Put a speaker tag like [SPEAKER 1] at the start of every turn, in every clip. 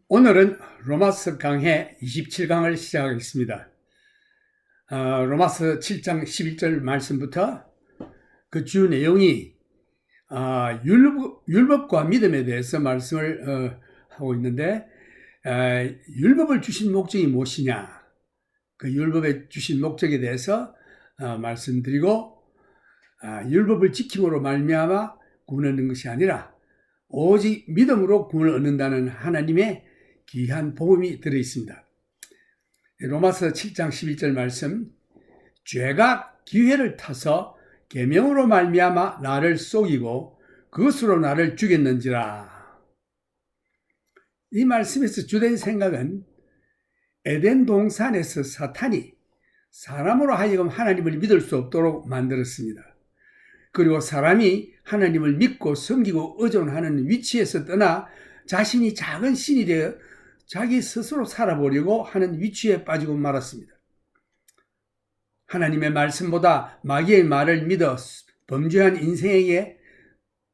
[SPEAKER 1] 오늘은 로마서 강해 27강을 시작하겠습니다. 로마서 7장 11절 말씀부터 그 주 내용이 율법과 믿음에 대해서 말씀을 하고 있는데, 율법을 주신 목적이 무엇이냐, 그 율법에 주신 목적에 대해서 말씀드리고, 율법을 지킴으로 말미암아 구원을 얻는 것이 아니라 오직 믿음으로 구원을 얻는다는 하나님의 귀한 복음이 들어있습니다. 로마서 7장 11절 말씀, 죄가 기회를 타서 계명으로 말미암아 나를 속이고 그것으로 나를 죽였는지라. 이 말씀에서 주된 생각은 에덴 동산에서 사탄이 사람으로 하여금 하나님을 믿을 수 없도록 만들었습니다. 그리고 사람이 하나님을 믿고 섬기고 의존하는 위치에서 떠나 자신이 작은 신이 되어 자기 스스로 살아보려고 하는 위치에 빠지고 말았습니다. 하나님의 말씀보다 마귀의 말을 믿어 범죄한 인생에게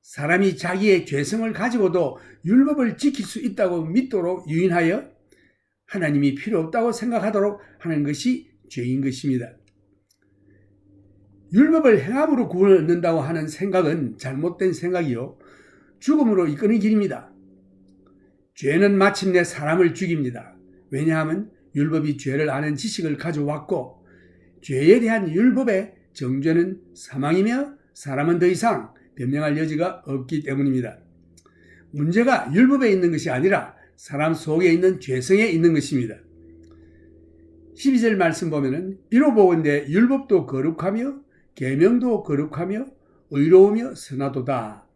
[SPEAKER 1] 사람이 자기의 죄성을 가지고도 율법을 지킬 수 있다고 믿도록 유인하여 하나님이 필요 없다고 생각하도록 하는 것이 죄인 것입니다. 율법을 행함으로 구원을 얻는다고 하는 생각은 잘못된 생각이요, 죽음으로 이끄는 길입니다. 죄는 마침내 사람을 죽입니다. 왜냐하면 율법이 죄를 아는 지식을 가져왔고, 죄에 대한 율법의 정죄는 사망이며 사람은 더 이상 변명할 여지가 없기 때문입니다. 문제가 율법에 있는 것이 아니라 사람 속에 있는 죄성에 있는 것입니다. 12절 말씀 보면은 이로 보건대 율법도 거룩하며 계명도 거룩하며 의로우며 선하도다.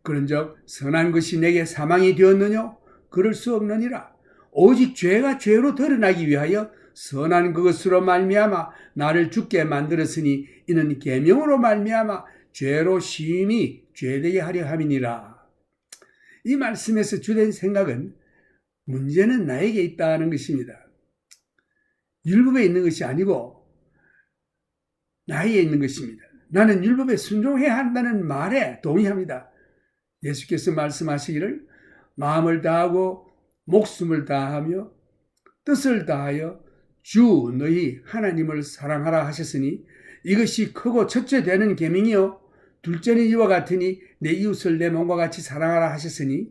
[SPEAKER 1] 그런즉 선한 것이 내게 사망이 되었느냐? 그럴 수 없느니라. 오직 죄가 죄로 드러나기 위하여 선한 그것으로 말미암아 나를 죽게 만들었으니 이는 계명으로 말미암아 죄로 심히 죄되게 하려 함이니라. 이 말씀에서 주된 생각은 문제는 나에게 있다는 것입니다. 율법에 있는 것이 아니고 나에게 있는 것입니다. 나는 율법에 순종해야 한다는 말에 동의합니다. 예수께서 말씀하시기를 마음을 다하고 목숨을 다하며 뜻을 다하여 주 너희 하나님을 사랑하라 하셨으니 이것이 크고 첫째 되는 계명이요 둘째는 이와 같으니 내 이웃을 내 몸과 같이 사랑하라 하셨으니,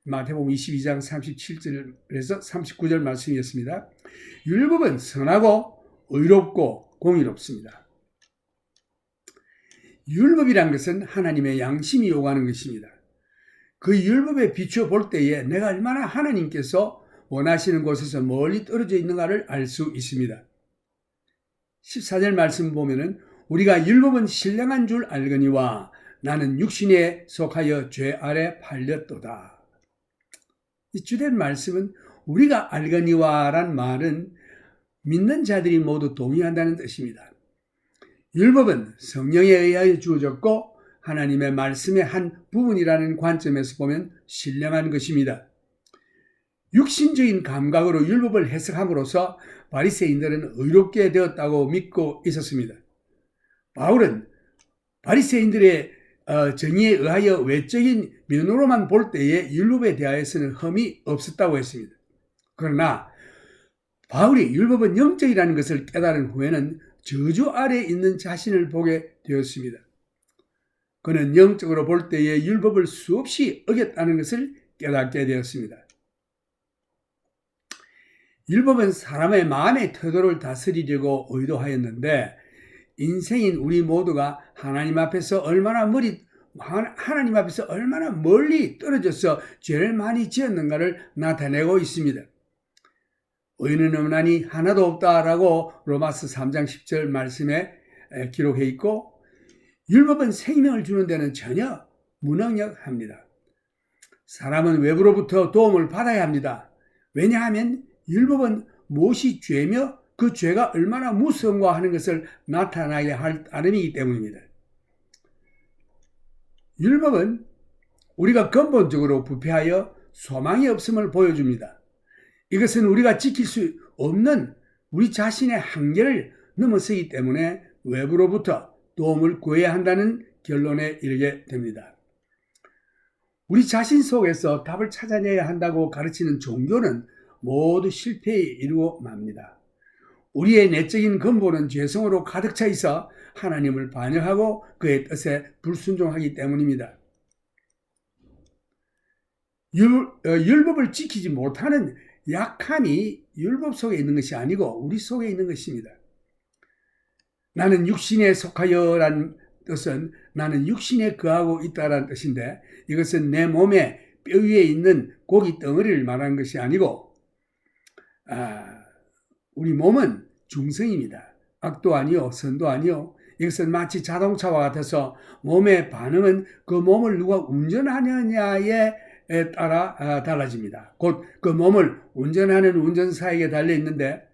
[SPEAKER 1] 마태복음 22장 37절에서 39절 말씀이었습니다. 율법은 선하고 의롭고 공의롭습니다. 율법이란 것은 하나님의 양심이 요구하는 것입니다. 그 율법에 비추어 볼 때에 내가 얼마나 하나님께서 원하시는 곳에서 멀리 떨어져 있는가를 알 수 있습니다. 14절 말씀 보면은 우리가 율법은 신령한 줄 알거니와 나는 육신에 속하여 죄 아래 팔렸도다. 이 주된 말씀은 우리가 알거니와란 말은 믿는 자들이 모두 동의한다는 뜻입니다. 율법은 성령에 의하여 주어졌고 하나님의 말씀의 한 부분이라는 관점에서 보면 신령한 것입니다. 육신적인 감각으로 율법을 해석함으로써 바리새인들은 의롭게 되었다고 믿고 있었습니다. 바울은 바리새인들의 정의에 의하여 외적인 면으로만 볼 때에 율법에 대하여서는 흠이 없었다고 했습니다. 그러나 바울이 율법은 영적이라는 것을 깨달은 후에는 저주 아래에 있는 자신을 보게 되었습니다. 그는 영적으로 볼 때에 율법을 수없이 어겼다는 것을 깨닫게 되었습니다. 율법은 사람의 마음의 태도를 다스리려고 의도하였는데, 인생인 우리 모두가 하나님 앞에서 얼마나 멀리 떨어져서 죄를 많이 지었는가를 나타내고 있습니다. 의인은 없나니 하나도 없다라고 로마서 3장 10절 말씀에 기록해 있고, 율법은 생명을 주는 데는 전혀 무능력합니다. 사람은 외부로부터 도움을 받아야 합니다. 왜냐하면 율법은 무엇이 죄며 그 죄가 얼마나 무서운가 하는 것을 나타나게 할 따름이기 때문입니다. 율법은 우리가 근본적으로 부패하여 소망이 없음을 보여줍니다. 이것은 우리가 지킬 수 없는 우리 자신의 한계를 넘어서기 때문에 외부로부터 도움을 구해야 한다는 결론에 이르게 됩니다. 우리 자신 속에서 답을 찾아내야 한다고 가르치는 종교는 모두 실패에 이르고 맙니다. 우리의 내적인 근본은 죄성으로 가득 차 있어 하나님을 반역하고 그의 뜻에 불순종하기 때문입니다. 율법을 지키지 못하는 약함이 율법 속에 있는 것이 아니고 우리 속에 있는 것입니다. 나는 육신에 속하여란 뜻은 나는 육신에 거하고 있다라는 뜻인데, 이것은 내 몸에 뼈 위에 있는 고기 덩어리를 말하는 것이 아니고, 우리 몸은 중성입니다. 악도 아니요 선도 아니요. 이것은 마치 자동차와 같아서 몸의 반응은 그 몸을 누가 운전하느냐에 따라 달라집니다. 곧 그 몸을 운전하는 운전사에게 달려 있는데,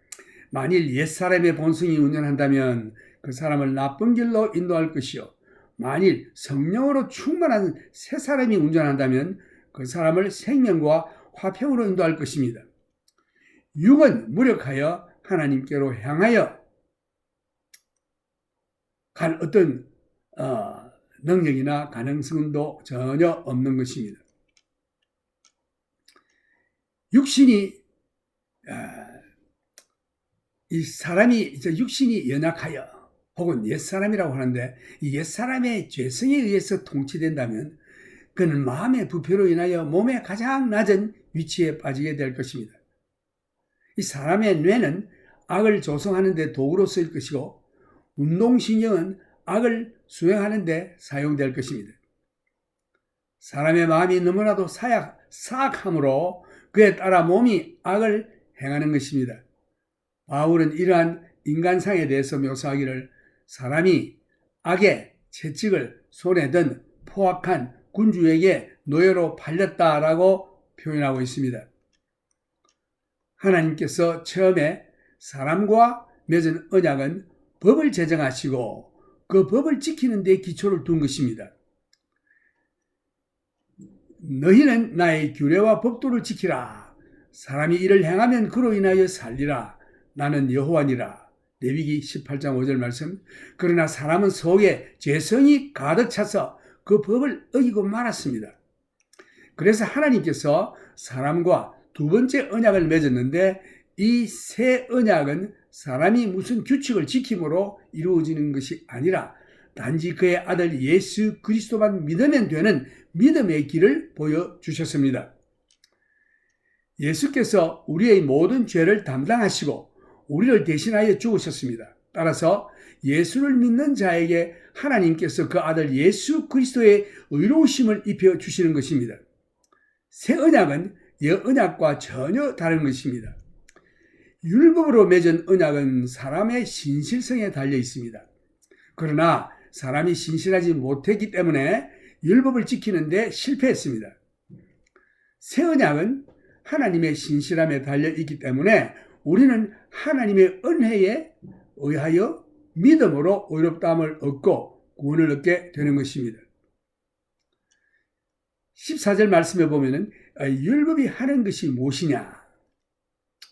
[SPEAKER 1] 만일 옛사람의 본성이 운전한다면 그 사람을 나쁜 길로 인도할 것이요, 만일 성령으로 충만한 새 사람이 운전한다면 그 사람을 생명과 화평으로 인도할 것입니다. 육은 무력하여 하나님께로 향하여 갈 어떤 능력이나 가능성도 전혀 없는 것입니다. 육신이 이 사람이 육신이 연약하여 혹은 옛사람이라고 하는데, 이 옛사람의 죄성에 의해서 통치된다면 그는 마음의 부패로 인하여 몸의 가장 낮은 위치에 빠지게 될 것입니다. 이 사람의 뇌는 악을 조성하는 데 도구로 쓰일 것이고, 운동신경은 악을 수행하는 데 사용될 것입니다. 사람의 마음이 너무나도 사악함으로 그에 따라 몸이 악을 행하는 것입니다. 바울은 이러한 인간상에 대해서 묘사하기를 사람이 악의 채찍을 손에 든 포악한 군주에게 노예로 팔렸다라고 표현하고 있습니다. 하나님께서 처음에 사람과 맺은 언약은 법을 제정하시고 그 법을 지키는 데 기초를 둔 것입니다. 너희는 나의 규례와 법도를 지키라. 사람이 이를 행하면 그로 인하여 살리라. 나는 여호와니라. 레위기 18장 5절 말씀. 그러나 사람은 속에 죄성이 가득 차서 그 법을 어기고 말았습니다. 그래서 하나님께서 사람과 두 번째 언약을 맺었는데, 이 새 언약은 사람이 무슨 규칙을 지킴으로 이루어지는 것이 아니라 단지 그의 아들 예수 그리스도만 믿으면 되는 믿음의 길을 보여주셨습니다. 예수께서 우리의 모든 죄를 담당하시고 우리를 대신하여 죽으셨습니다. 따라서 예수를 믿는 자에게 하나님께서 그 아들 예수 그리스도의 의로우심을 입혀주시는 것입니다. 새 언약은 옛 언약과 전혀 다른 것입니다. 율법으로 맺은 언약은 사람의 신실성에 달려 있습니다. 그러나 사람이 신실하지 못했기 때문에 율법을 지키는 데 실패했습니다. 새 언약은 하나님의 신실함에 달려 있기 때문에 우리는 하나님의 은혜에 의하여 믿음으로 의롭다함을 얻고 구원을 얻게 되는 것입니다. 14절 말씀에 보면은 율법이 하는 것이 무엇이냐?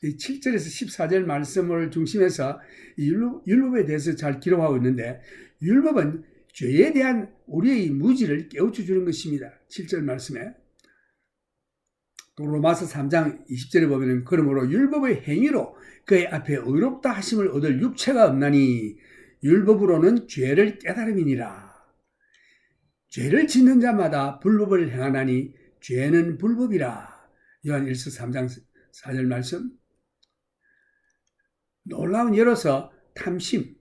[SPEAKER 1] 7절에서 14절 말씀을 중심해서 율법에 대해서 잘 기록하고 있는데, 율법은 죄에 대한 우리의 무지를 깨우쳐 주는 것입니다. 7절 말씀에 또 로마서 3장 20절에 보면 그러므로 율법의 행위로 그의 앞에 의롭다 하심을 얻을 육체가 없나니 율법으로는 죄를 깨달음이니라. 죄를 짓는 자마다 불법을 행하나니 죄는 불법이라. 요한 1서 3장 4절 말씀. 놀라운 예로서 탐심,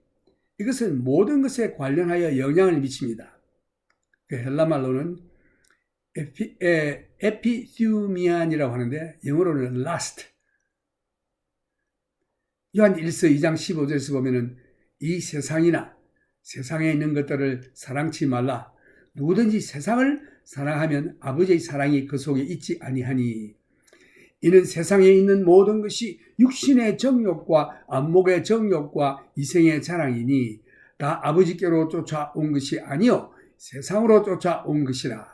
[SPEAKER 1] 이것은 모든 것에 관련하여 영향을 미칩니다. 그 헬라말로는 에피ث유미안이라고 하는데 영어로는 lust. 요한 1서 2장 15절에서 보면은 이 세상이나 세상에 있는 것들을 사랑치 말라. 누구든지 세상을 사랑하면 아버지의 사랑이 그 속에 있지 아니하니. 이는 세상에 있는 모든 것이 육신의 정욕과 안목의 정욕과 이생의 자랑이니 다 아버지께로 쫓아온 것이 아니요 세상으로 쫓아온 것이라.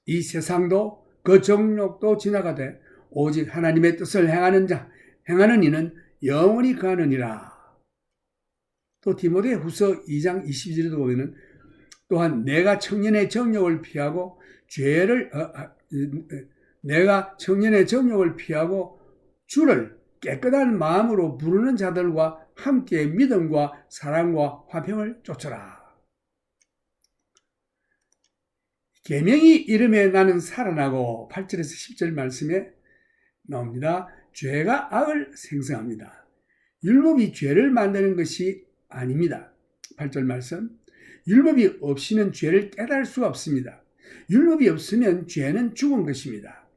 [SPEAKER 1] 이 세상도 그 정욕도 지나가되 오직 하나님의 뜻을 행하는 이는 영원히 거하느니라. 또 디모데 후서 2장 22절에도 보면은 또한 내가 청년의 정욕을 피하고 주를 깨끗한 마음으로 부르는 자들과 함께 믿음과 사랑과 화평을 쫓아라. 계명이 이름에 나는 살아나고 8절에서 10절 말씀에 나옵니다. 죄가 악을 생성합니다. 율법이 죄를 만드는 것이 아닙니다. 8절 말씀. 율법이 없이는 죄를 깨달을 수가 없습니다. 율법이 없으면 죄는 죽은 것입니다.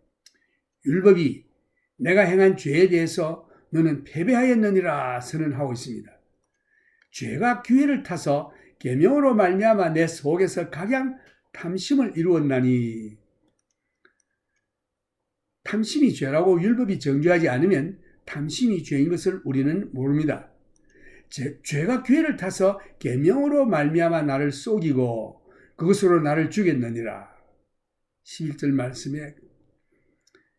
[SPEAKER 1] 율법이 내가 행한 죄에 대해서 너는 패배하였느니라 선언하고 있습니다. 죄가 기회를 타서 계명으로 말미암아 내 속에서 각양 탐심을 이루었나니, 탐심이 죄라고 율법이 정죄하지 않으면 탐심이 죄인 것을 우리는 모릅니다. 죄가 기회를 타서 계명으로 말미암아 나를 속이고 그것으로 나를 죽였느니라. 11절 말씀에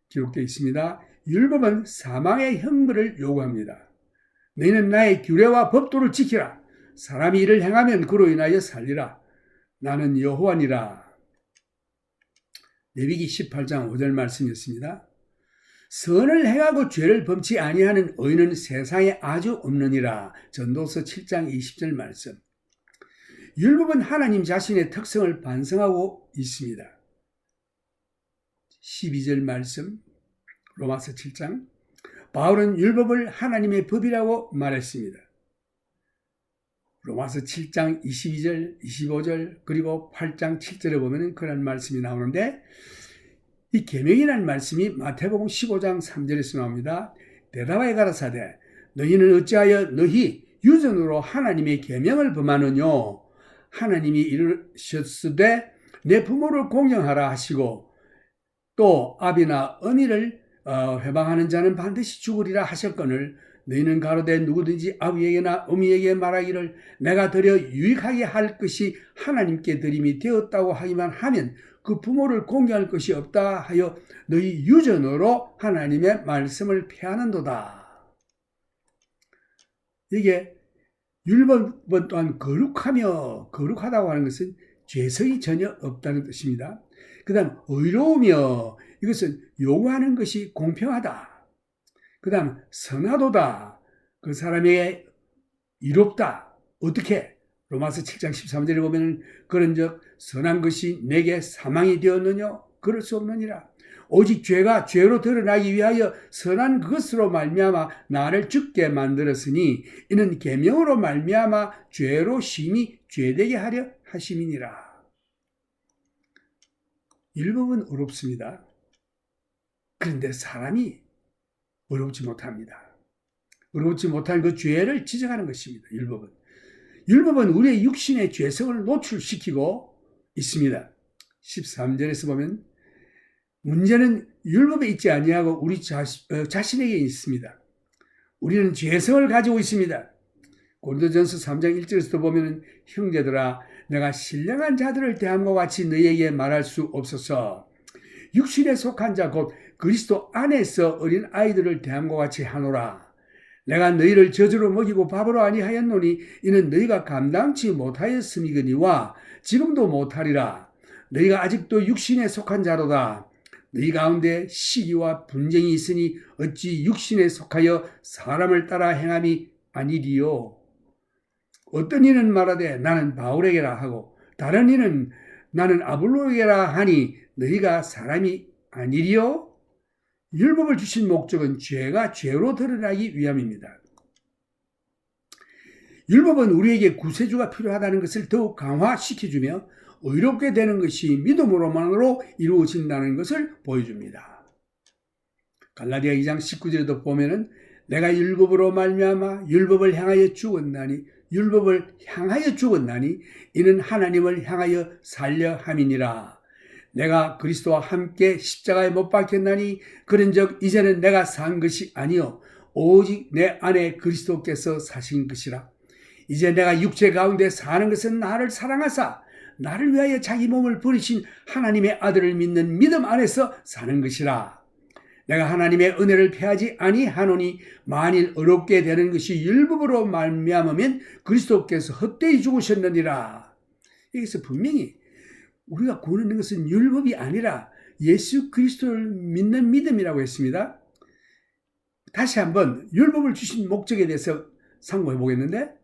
[SPEAKER 1] 기록되어 있습니다. 율법은 사망의 형벌을 요구합니다. 너희는 나의 규례와 법도를 지키라. 사람이 이를 행하면 그로 인하여 살리라. 나는 여호와니라. 레위기 18장 5절 말씀이었습니다. 선을 행하고 죄를 범치 아니하는 의인은 세상에 아주 없느니라. 전도서 7장 20절 말씀. 율법은 하나님 자신의 특성을 반성하고 있습니다. 12절 말씀, 로마서 7장. 바울은 율법을 하나님의 법이라고 말했습니다. 로마서 7장 22절, 25절, 그리고 8장 7절에 보면 그런 말씀이 나오는데, 이 계명이라는 말씀이 마태복음 15장 3절에서 나옵니다. 대답하여 가라사대 너희는 어찌하여 너희 유전으로 하나님의 계명을 범하느뇨? 하나님이 이르셨으되 내 부모를 공경하라 하시고 또 아비나 어미를 회방하는 자는 반드시 죽으리라 하셨거늘 너희는 가로되 누구든지 아비에게나 어미에게 말하기를 내가 드려 유익하게 할 것이 하나님께 드림이 되었다고 하기만 하면 그 부모를 공경할 것이 없다 하여 너희 유전으로 하나님의 말씀을 폐하는도다. 이게 율법은 또한 거룩하다고 하는 것은 죄성이 전혀 없다는 뜻입니다. 그 다음 의로우며 이것은 요구하는 것이 공평하다. 그 다음 선하도다. 그 사람에게 이롭다. 어떻게? 로마서 7장 13절에 보면 그런즉 선한 것이 내게 사망이 되었느냐? 그럴 수 없느니라. 오직 죄가 죄로 드러나기 위하여 선한 그것으로 말미암아 나를 죽게 만들었으니 이는 계명으로 말미암아 죄로 심히 죄되게 하려 하심이니라. 율법은 어렵습니다. 그런데 사람이 어렵지 못합니다. 어렵지 못한 그 죄를 지적하는 것입니다. 율법은 우리의 육신의 죄성을 노출시키고 있습니다. 13절에서 보면 문제는 율법에 있지 아니하고 우리 자신에게 있습니다. 우리는 죄성을 가지고 있습니다. 고린도전서 3장 1절에서도 보면 형제들아 내가 신령한 자들을 대함과 같이 너희에게 말할 수 없어서 육신에 속한 자 곧 그리스도 안에서 어린 아이들을 대함과 같이 하노라. 내가 너희를 저주로 먹이고 밥으로 아니하였노니 이는 너희가 감당치 못하였음이거니와 지금도 못하리라. 너희가 아직도 육신에 속한 자로다. 너희 가운데 시기와 분쟁이 있으니 어찌 육신에 속하여 사람을 따라 행함이 아니리요. 어떤 이는 말하되 나는 바울에게라 하고 다른 이는 나는 아볼로에게라 하니 너희가 사람이 아니리요. 율법을 주신 목적은 죄가 죄로 드러나기 위함입니다. 율법은 우리에게 구세주가 필요하다는 것을 더욱 강화시켜주며 의롭게 되는 것이 믿음으로만으로 이루어진다는 것을 보여줍니다. 갈라디아 2장 19절에도 보면은 내가 율법으로 말미암아 율법을 향하여 죽었나니 이는 하나님을 향하여 살려 함이니라. 내가 그리스도와 함께 십자가에 못 박혔나니 그런즉 이제는 내가 산 것이 아니요 오직 내 안에 그리스도께서 사신 것이라. 이제 내가 육체 가운데 사는 것은 나를 사랑하사 나를 위하여 자기 몸을 버리신 하나님의 아들을 믿는 믿음 안에서 사는 것이라. 내가 하나님의 은혜를 패하지 아니하노니 만일 어렵게 되는 것이 율법으로 말미암으면 그리스도께서 헛되이 죽으셨느니라. 여기서 분명히 우리가 구원하는 것은 율법이 아니라 예수 그리스도를 믿는 믿음이라고 했습니다. 다시 한번 율법을 주신 목적에 대해서 상고해 보겠는데,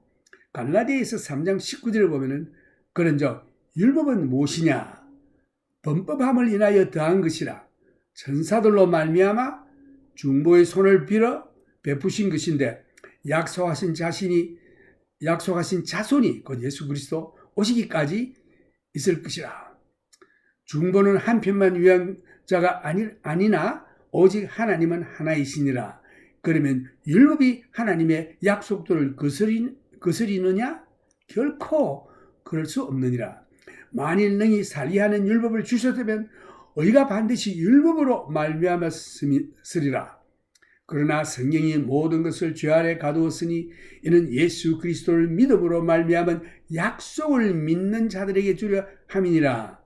[SPEAKER 1] 갈라디아서 3장 19절을 보면은 그런즉 율법은 무엇이냐? 범법함을 인하여 더한 것이라 천사들로 말미암아 중보의 손을 빌어 베푸신 것인데, 약속하신 자손이 곧 예수 그리스도 오시기까지 있을 것이라. 중보는 한편만 위한 자가 아니나 오직 하나님은 하나이시니라. 그러면 율법이 하나님의 약속들을 거스리느냐? 결코 그럴 수 없느니라. 만일 능히 살리하는 율법을 주셨다면 의가 반드시 율법으로 말미암았으리라. 그러나 성경이 모든 것을 죄 아래 가두었으니 이는 예수 그리스도를 믿음으로 말미암은 약속을 믿는 자들에게 주려 함이니라.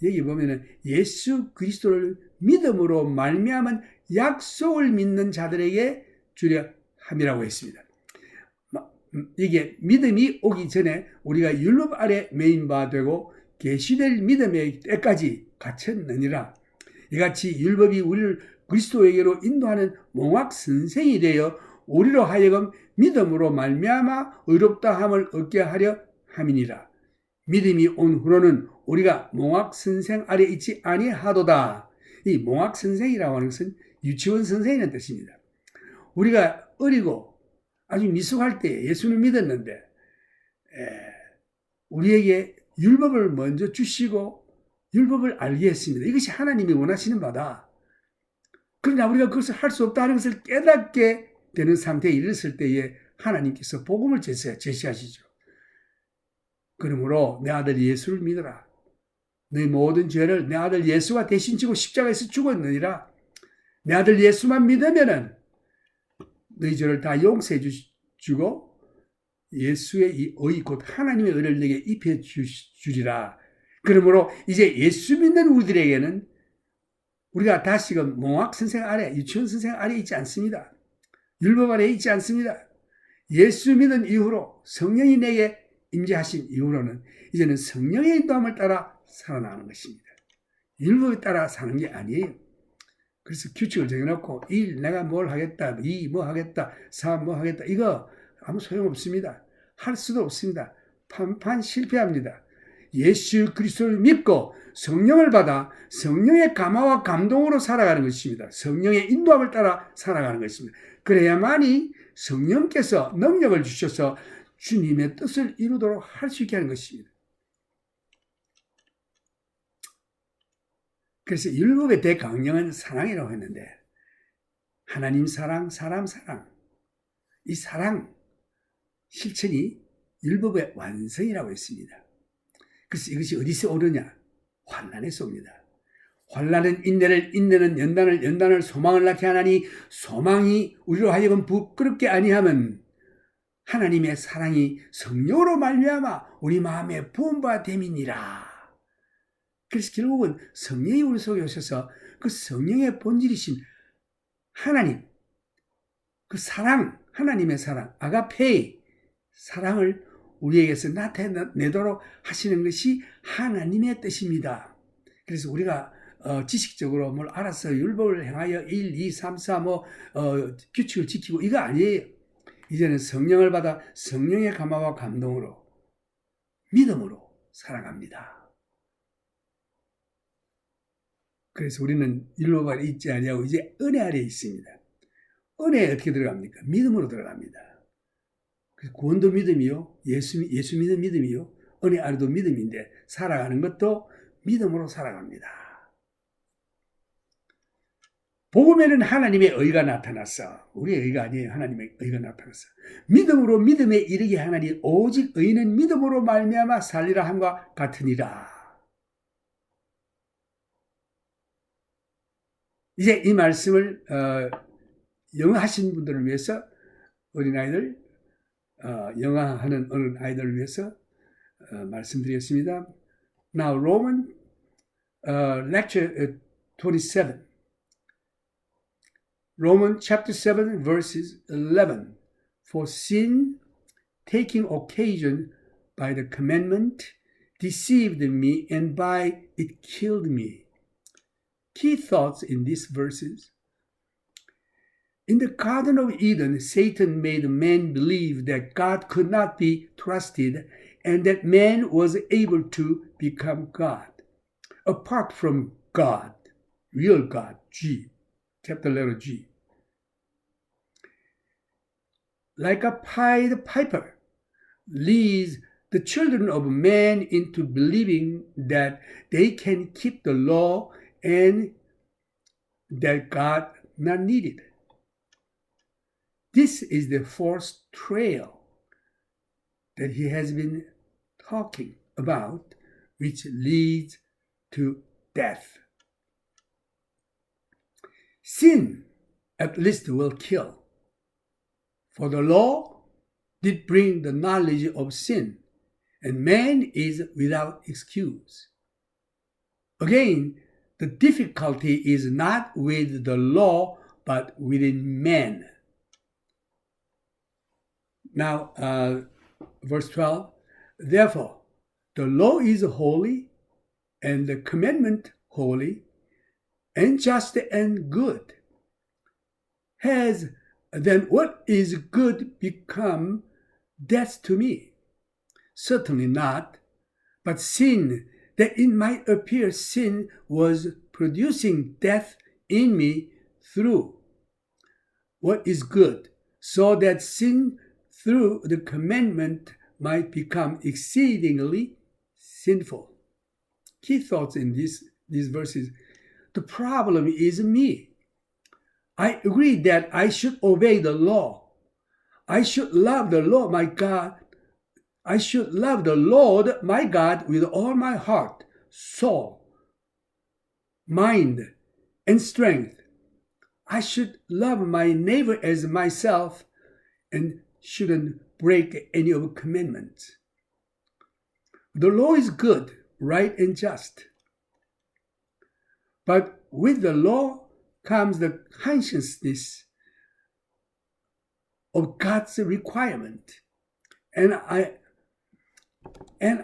[SPEAKER 1] 여기 보면은 예수 그리스도를 믿음으로 말미암은 약속을 믿는 자들에게 주려 함이라고 했습니다. 이게 믿음이 오기 전에 우리가 율법 아래 매인 바 되고 계시될 믿음의 때까지 갇혔느니라. 이같이 율법이 우리를 그리스도에게로 인도하는 몽학 선생이 되어 우리로 하여금 믿음으로 말미암아 의롭다함을 얻게 하려 함이니라. 믿음이 온 후로는 우리가 몽학 선생 아래 있지 아니하도다. 이 몽학 선생이라고 하는 것은 유치원 선생이라는 뜻입니다. 우리가 어리고 아주 미숙할 때 예수를 믿었는데 우리에게 율법을 먼저 주시고 율법을 알게 했습니다. 이것이 하나님이 원하시는 바다. 그러나 우리가 그것을 할 수 없다는 것을 깨닫게 되는 상태에 이르렀을 때에 하나님께서 복음을 제시하시죠. 그러므로 내 아들 예수를 믿어라. 내 모든 죄를 내 아들 예수가 대신 지고 십자가에서 죽었느니라. 내 아들 예수만 믿으면은 너희 죄를 다 용서해 주고 예수의 이 의 곧 하나님의 의를 내게 입혀 주리라. 그러므로 이제 예수 믿는 우리들에게는 우리가 다시금 몽학 선생 아래, 유치원 선생 아래 있지 않습니다. 율법 아래 있지 않습니다. 예수 믿은 이후로 성령이 내게 임재하신 이후로는 이제는 성령의 인도함을 따라 살아나가는 것입니다. 율법에 따라 사는 게 아니에요. 그래서 규칙을 정해놓고 1. 내가 뭘 하겠다, 2. 뭐 하겠다, 3. 뭐 하겠다, 이거 아무 소용없습니다. 할 수도 없습니다. 판판 실패합니다. 예수 그리스도를 믿고 성령을 받아 성령의 감화와 감동으로 살아가는 것입니다. 성령의 인도함을 따라 살아가는 것입니다. 그래야만이 성령께서 능력을 주셔서 주님의 뜻을 이루도록 할 수 있게 하는 것입니다. 그래서 율법의 대강령은 사랑이라고 했는데 하나님 사랑, 사람 사랑, 이 사랑 실천이 율법의 완성이라고 했습니다. 그래서 이것이 어디서 오느냐? 환난에서 옵니다. 환난은 인내를, 인내는 연단을, 연단을 소망을 낳게 하나니 소망이 우리로 하여금 부끄럽게 아니하면 하나님의 사랑이 성령으로 말미암아 우리 마음에 부음바 됨이니라. 그래서 결국은 성령이 우리 속에 오셔서 그 성령의 본질이신 하나님, 그 사랑, 하나님의 사랑, 아가페이 사랑을 우리에게서 나타내도록 하시는 것이 하나님의 뜻입니다. 그래서 우리가 지식적으로 뭘 알아서 율법을 행하여 1, 2, 3, 4 규칙을 지키고 이거 아니에요. 이제는 성령을 받아 성령의 감화와 감동으로 믿음으로 살아갑니다. 그래서 우리는 율법 아래 있지 아니하고 이제 은혜 아래 있습니다. 은혜에 어떻게 들어갑니까? 믿음으로 들어갑니다. 구원도 믿음이요, 예수 믿는 믿음이요, 은혜 아래도 믿음인데 살아가는 것도 믿음으로 살아갑니다. 복음에는 하나님의 의가 나타났어. 우리의 의가 아니에요. 하나님의 의가 나타났어. 믿음으로 믿음에 이르게 하나니 오직 의는 믿음으로 말미암아 살리라 함과 같으니라. 이제 이 말씀을 영어하신 분들을 위해서 어린아이들, 영어하는 어린아이들을 위해서 말씀드리겠습니다. Now Roman lecture 27. Romans chapter 7 verses 11. For sin taking occasion by the commandment deceived me, and by it killed me. Key thoughts in these verses. In the Garden of Eden, Satan made man believe that God could not be trusted and that man was able to become God. Apart from God, real God, G, capital letter G. Like a Pied Piper, leads the children of man into believing that they can keep the law and that God not needed. This is the fourth trail that he has been talking about, which leads to death. Sin at least will kill. For the law did bring the knowledge of sin, and man is without excuse. Again, the difficulty is not with the law, but within man. Now, verse 12, therefore, the law is holy, and the commandment holy, and just and good. Has then what is good become death to me? Certainly not. But sin, that it might appear sin was producing death in me through what is good, so that sin through the commandment might become exceedingly sinful. Key thoughts in these verses. The problem is me. I agree that I should obey the law. I should love the Lord my God. I should love the Lord my God with all my heart, soul, mind, and strength. I should love my neighbor as myself and shouldn't break any of the commandments. The law is good, right, and just. But with the law comes the consciousness of God's requirement. And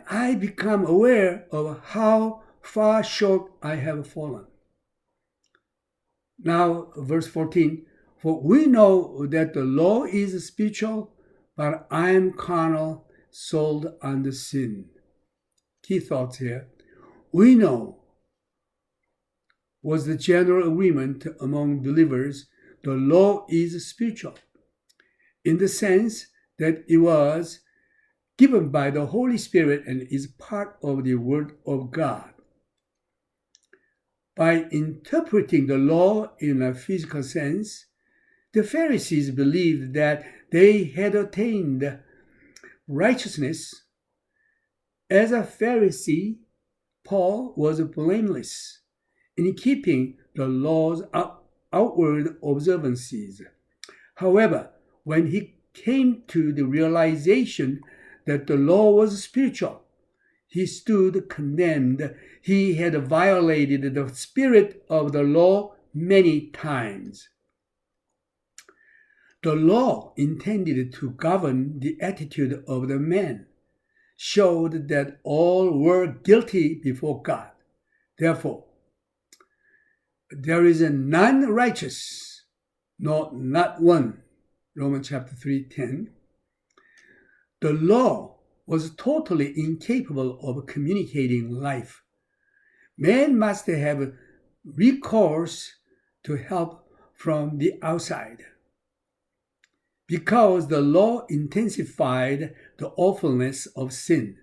[SPEAKER 1] I become aware of how far short I have fallen. Now, verse 14, for we know that the law is spiritual, but I am carnal, sold under sin. Key thoughts here. We know was the general agreement among believers, the law is spiritual, in the sense that it was given by the Holy Spirit and is part of the Word of God. By interpreting the law in a physical sense, the Pharisees believed that they had attained righteousness. As a Pharisee, Paul was blameless in keeping the law's outward observances. However, when he came to the realization that the law was spiritual, he stood condemned. He had violated the spirit of the law many times. The law, intended to govern the attitude of the man, showed that all were guilty before God. Therefore, there is a none righteous, no, not one. Romans chapter 3:10. The law was totally incapable of communicating life. Man must have recourse to help from the outside. Because the law intensified the awfulness of sin,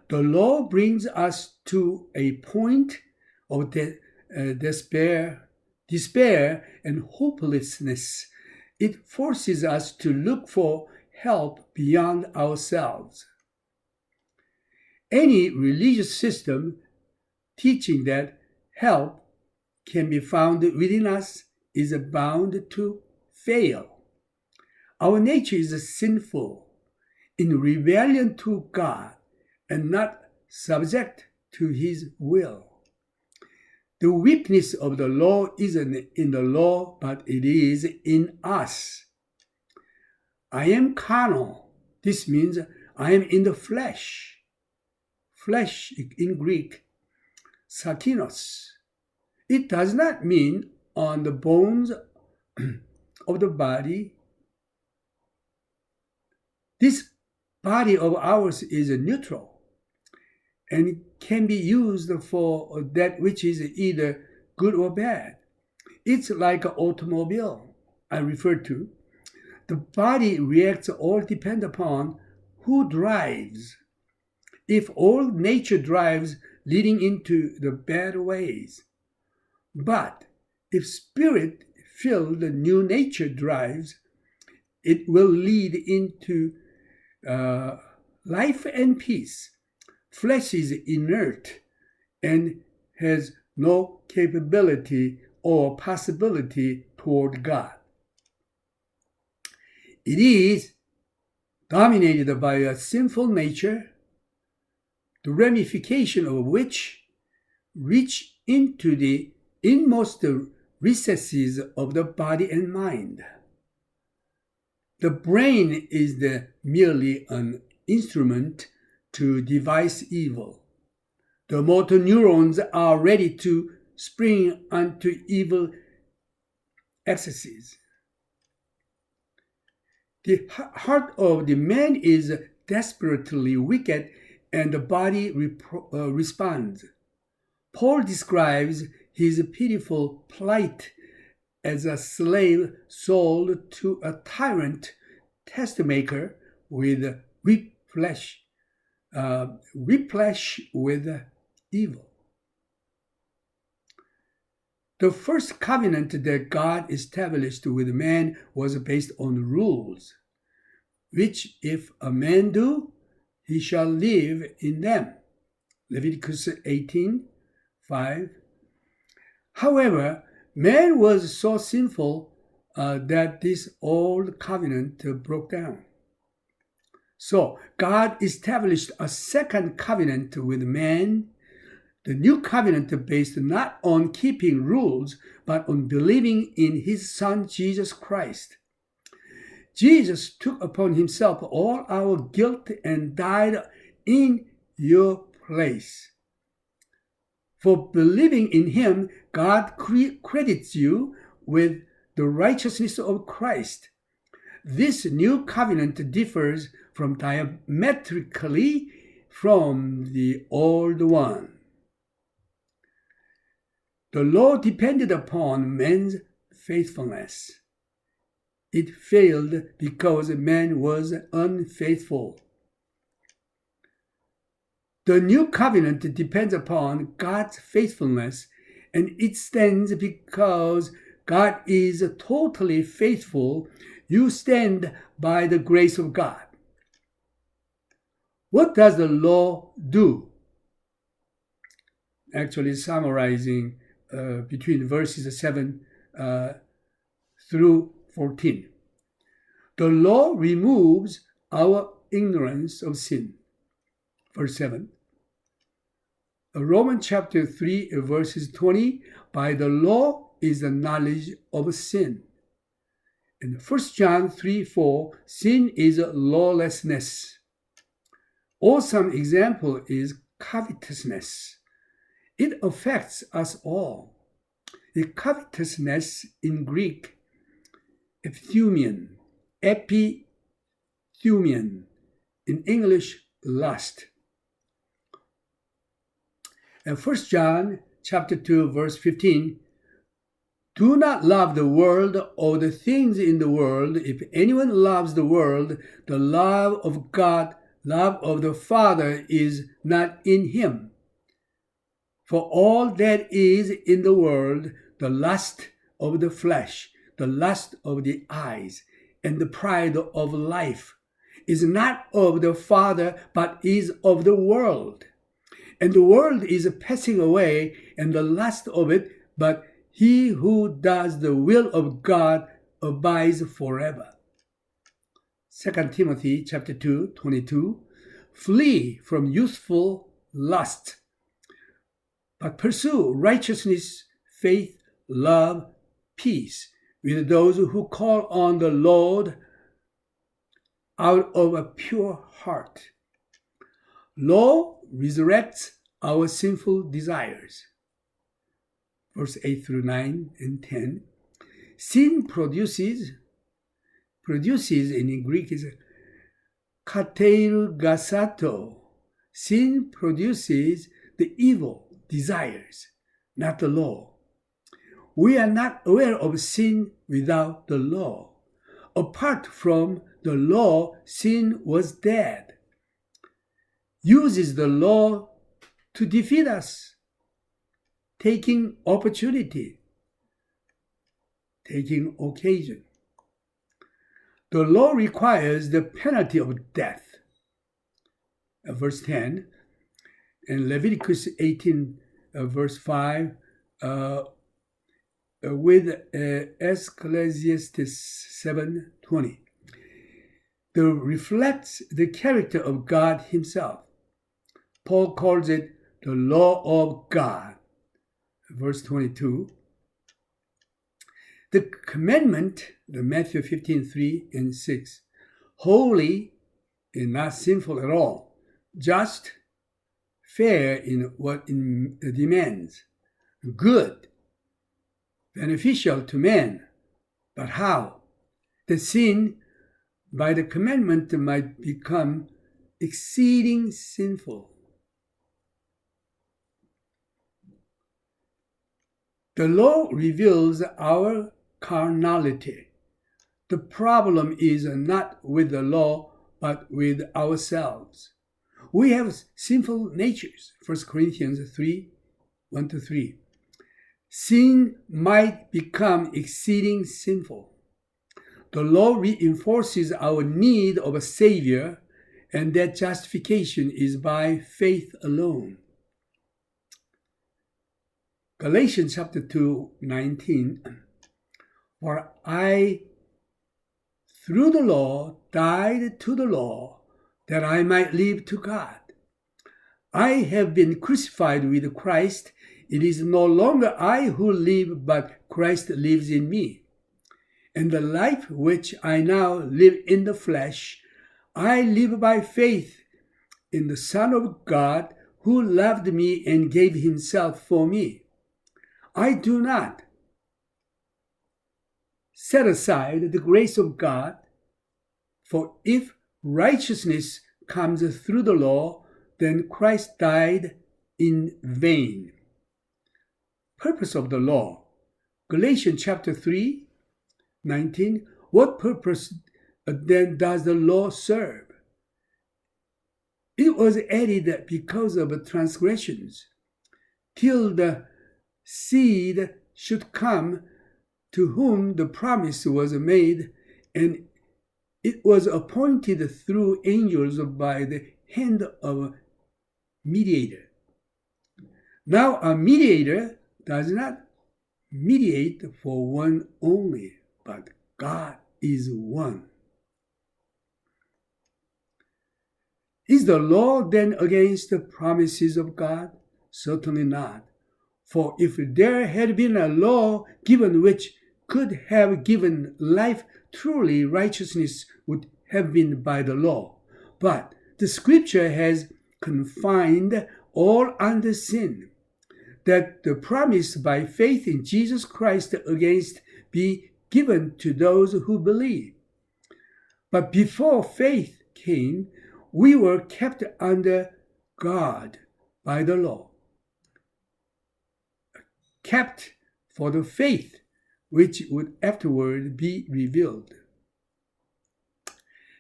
[SPEAKER 1] the law brings us to a point of despair and hopelessness. It forces us to look for help beyond ourselves. Any religious system teaching that help can be found within us is bound to fail. Our nature is sinful, in rebellion to God, and not subject to His will. The weakness of the law isn't in the law, but it is in us. I am carnal. This means I am in the flesh. flesh in Greek, sarkinos. It does not mean on the bones of the body. This body of ours is neutral and can be used for that which is either good or bad. It's like an automobile I referred to. The body reacts all depend upon who drives. If all nature drives leading into the bad ways. But if spirit-filled new nature drives, it will lead into life and peace. Flesh is inert and has no capability or possibility toward God. It is dominated by a sinful nature, the ramification of which reach into the inmost recesses of the body and mind. The brain is merely an instrument to devise evil. The motor neurons are ready to spring onto evil excesses. The heart of the man is desperately wicked and the body responds. Paul describes his pitiful plight as a slave sold to a tyrant tastemaker with whiplash with evil. The first covenant that God established with man was based on rules, which if a man do, he shall live in them. Leviticus 18:5. However, man was so sinful that this old covenant broke down. So God established a second covenant with man, the new covenant based not on keeping rules, but on believing in his Son, Jesus Christ. Jesus took upon himself all our guilt and died in your place. For believing in him, God credits you with the righteousness of Christ. This new covenant differs diametrically from the old one. The law depended upon man's faithfulness. It failed because man was unfaithful. The new covenant depends upon God's faithfulness, and it stands because God is totally faithful. You stand by the grace of God. What does the law do? Actually, summarizing between verses 7 through 14. The law removes our ignorance of sin. Verse 7. Romans chapter 3, verses 20. By the law is the knowledge of sin. And 1 John 3:4. Sin is lawlessness. Awesome example is covetousness. It affects us all. The covetousness in Greek, epithumian, in English, lust. And 1 John chapter 2, verse 15, do not love the world or the things in the world. If anyone loves the world, the love of God, love of the Father is not in him. For all that is in the world, the lust of the flesh, the lust of the eyes, and the pride of life, is not of the Father, but is of the world. And the world is passing away, and the lust of it, but he who does the will of God abides forever. 2 Timothy chapter 2, 22. Flee from youthful lust, but pursue righteousness, faith, love, peace with those who call on the Lord out of a pure heart. Law resurrects our sinful desires. Verse 8 through 9 and 10. Sin produces in Greek is katergasato. Sin produces the evil desires, not the law. We are not aware of sin without the law. Apart from the law, sin was dead. Uses the law to defeat us, taking opportunity, taking occasion. The law requires the penalty of death. Verse 10, and Leviticus 18, verse 5, with Ecclesiastes 7:20. That reflects the character of God himself. Paul calls it the law of God. Verse 22. The commandment, the Matthew 15:3 and 6, holy and not sinful at all, just, fair in what it demands, good, beneficial to man. But how? The sin by the commandment might become exceeding sinful. The law reveals our carnality. The problem is not with the law, but with ourselves. We have sinful natures. 1 Corinthians 3, 1-3. Sin might become exceeding sinful. The law reinforces our need of a Savior, and that justification is by faith alone. Galatians chapter 2, 19. For I, through the law, died to the law, that I might live to God. I have been crucified with Christ. It is no longer I who live, but Christ lives in me. And the life which I now live in the flesh, I live by faith in the Son of God, who loved me and gave himself for me. I do not set aside the grace of God, for if righteousness comes through the law, then Christ died in vain. Purpose of the law. Galatians chapter 3, 19. What purpose then does the law serve? It was added because of transgressions, till the seed should come to whom the promise was made, and it was appointed through angels by the hand of a mediator. Now a mediator does not mediate for one only, but God is one. Is the law then against the promises of God? Certainly not. For if there had been a law given which could have given life, truly righteousness would have been by the law. But the scripture has confined all under sin, that the promise by faith in Jesus Christ against be given to those who believe. But before faith came, we were kept under God by the law, kept for the faith which would afterward be revealed.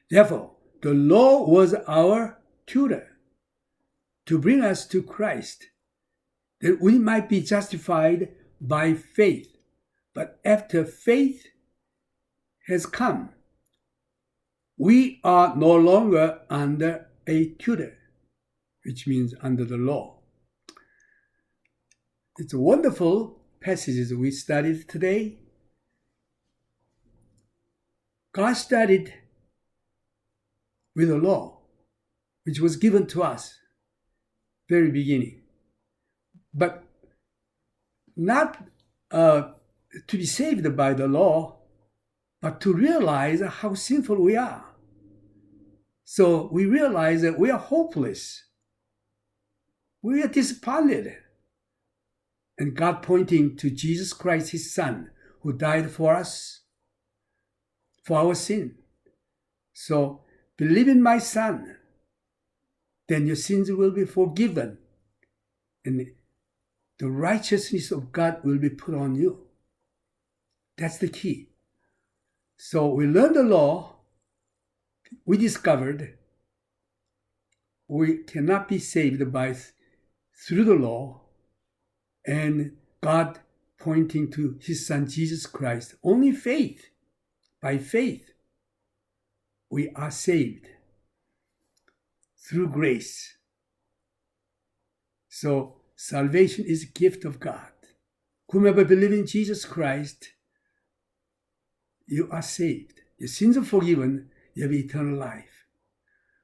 [SPEAKER 1] Therefore, the law was our tutor to bring us to Christ, that we might be justified by faith. But after faith has come, we are no longer under a tutor, which means under the law. It's wonderful passages we studied today. God started with the law, which was given to us very beginning, but not to be saved by the law, but to realize how sinful we are. So we realize that we are hopeless We are disqualified. And God pointing to Jesus Christ, His Son, who died for us, for our sin. So, believe in my Son, then your sins will be forgiven. And the righteousness of God will be put on you. That's the key. So we learned the law. We discovered we cannot be saved through the law, and God pointing to His Son Jesus Christ. Only faith, by faith, we are saved through grace. So salvation is a gift of God. Whomever believes in Jesus Christ, you are saved. Your sins are forgiven. You have eternal life.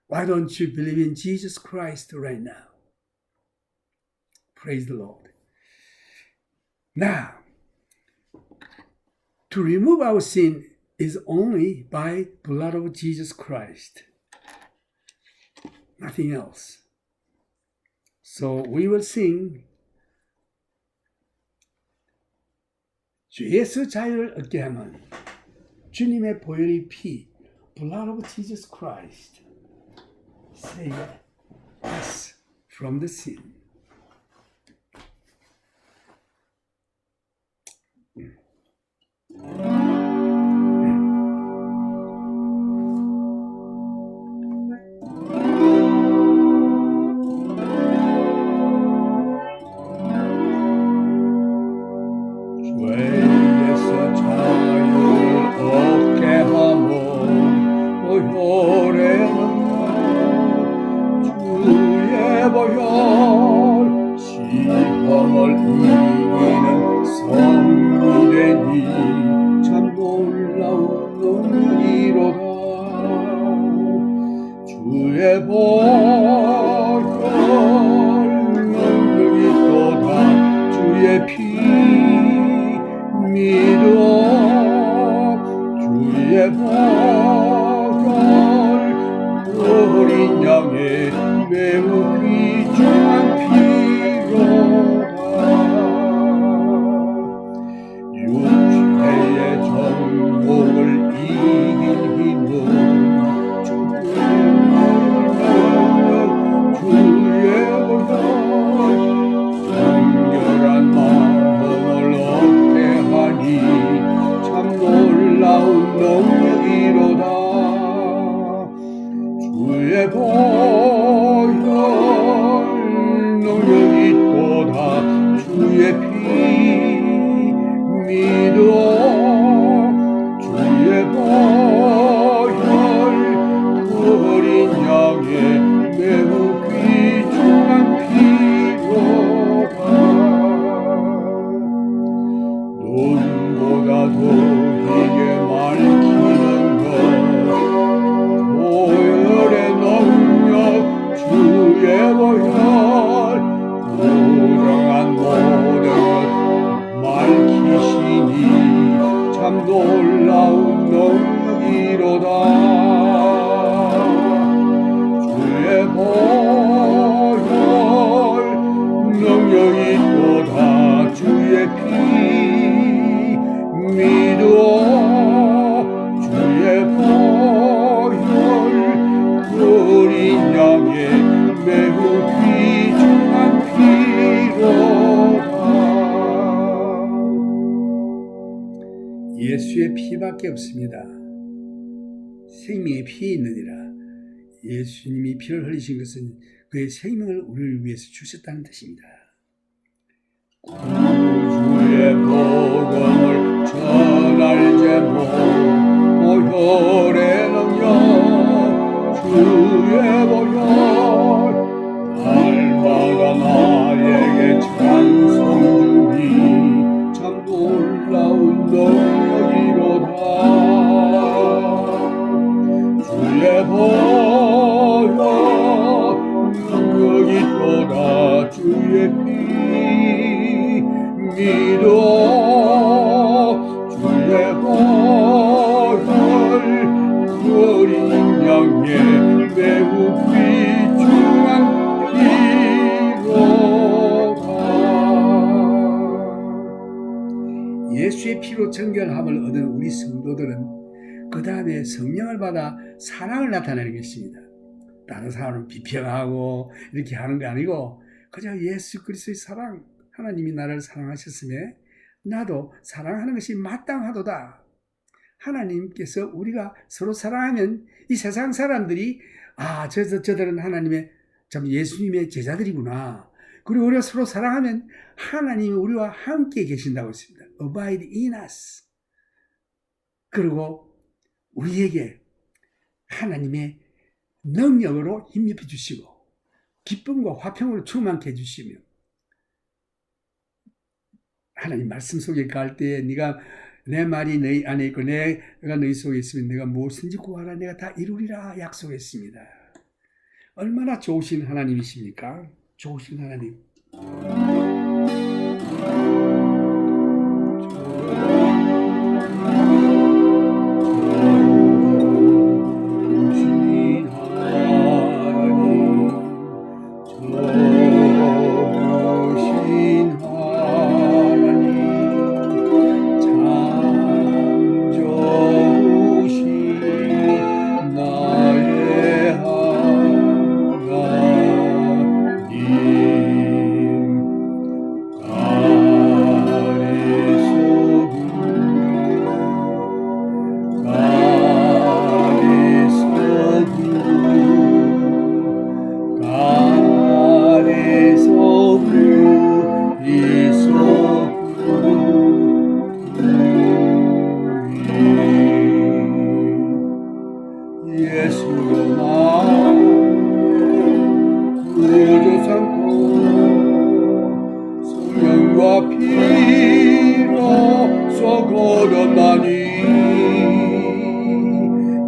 [SPEAKER 1] Why don't you believe in Jesus Christ right now? Praise the Lord. Now, to remove our sin is only by blood of Jesus Christ. Nothing else. So we will sing 죄에서 자유를 얻게 하면 주님의 보혈의 피, blood of Jesus Christ, save us from the sin. 예수의 피밖에 없습니다. 생명의 피에 있느니라. 예수님이 피를 흘리신 것은 그의 생명을 우리를 위해서 주셨다는 뜻입니다. 구주의 복음을 전할 제목, 보혈의 능력, 주의 보혈, 날마다 나에게 찬송 주니 참 놀라운 능력이로다. 주의 보혈 능력이 또다. 주의 피 믿어. 주의 보혈 피로 정결함을 얻은 우리 성도들은 그 다음에 성령을 받아 사랑을 나타내는 것입니다. 다른 사람을 비평하고 이렇게 하는 게 아니고 그저 예수 그리스도의 사랑, 하나님이 나를 사랑하셨음에 나도 사랑하는 것이 마땅하도다. 하나님께서 우리가 서로 사랑하면 이 세상 사람들이 저들은 하나님의 참 예수님의 제자들이구나. 그리고 우리가 서로 사랑하면 하나님이 우리와 함께 계신다고 했습니다. Abide in us. 그리고 우리에게 하나님의 능력으로 힘입혀 주시고 기쁨과 화평으로 충만케 해주시며 하나님 말씀 속에 갈 때에 네가 내 말이 너희 안에 있고 내가 너희 속에 있으면 내가 무엇인지 구하라 내가 다 이루리라 약속했습니다. 얼마나 좋으신 하나님이십니까? 좋으신 하나님.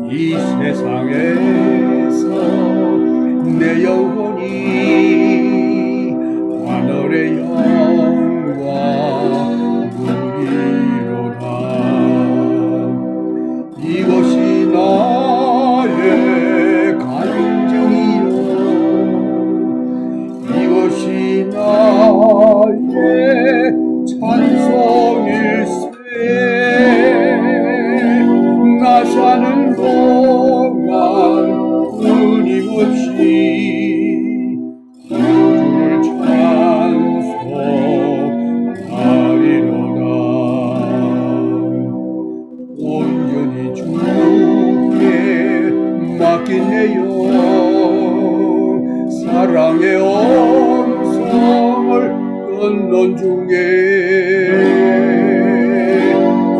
[SPEAKER 1] 이 세상에서 내 영혼이 하늘의 영광 누리로다. 이것이 나의 간증이요 이것이 나의 찬송일세. 나 사는 동안 끊임없이 주를 찬송하리로다. 온전히 주께 맡긴 내 영 사랑의 음성을 끊는 중에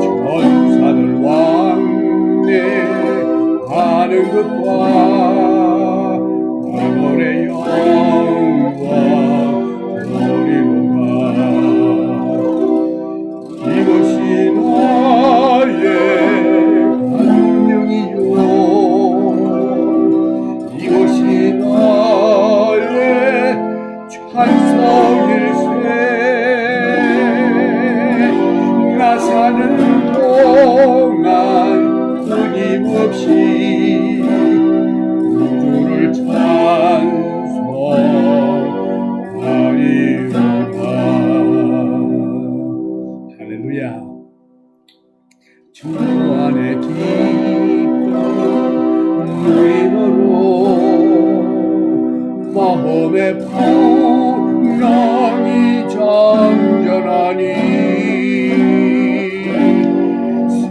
[SPEAKER 1] 천사들 하는 것과 하늘의 영광 누리로다. 이것이 나의 간증이요 이것이 나의 찬송일세. 나 사는 동안 끊임없이 주를 찬송하리로다. 할렐루야. 주 안에 기쁨 누림으로 마음의 풍랑이 잠잠하니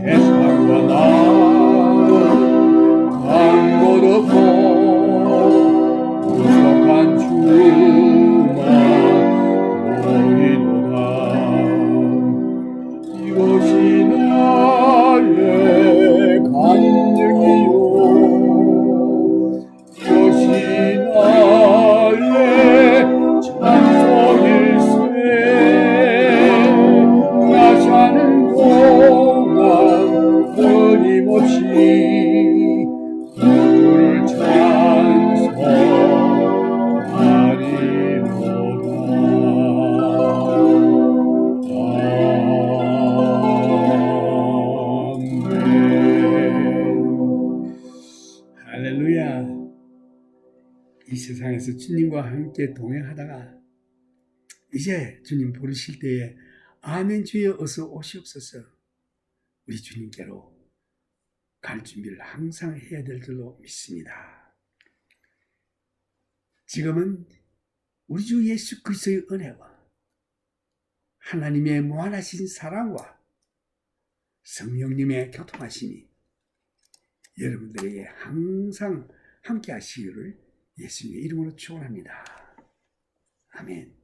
[SPEAKER 1] 세상과 나는 간 곳 없고 무성한 주만 보이도다. 이것이 나의 간증이요 이것이 나의 찬송일세. 나 사는 동안 끊임없이 주를 찬송하리로다. 할렐루야. 이 세상에서 주님과 함께 동행하다가 이제 주님 부르실 때에 아멘 주여 어서 오시옵소서. 우리 주님께로 갈 준비를 항상 해야 될 줄로 믿습니다. 지금은 우리 주 예수 그리스도의 은혜와 하나님의 무한하신 사랑과 성령님의 교통하심이 여러분들에게 항상 함께 하시기를 예수님의 이름으로 축원합니다. 아멘.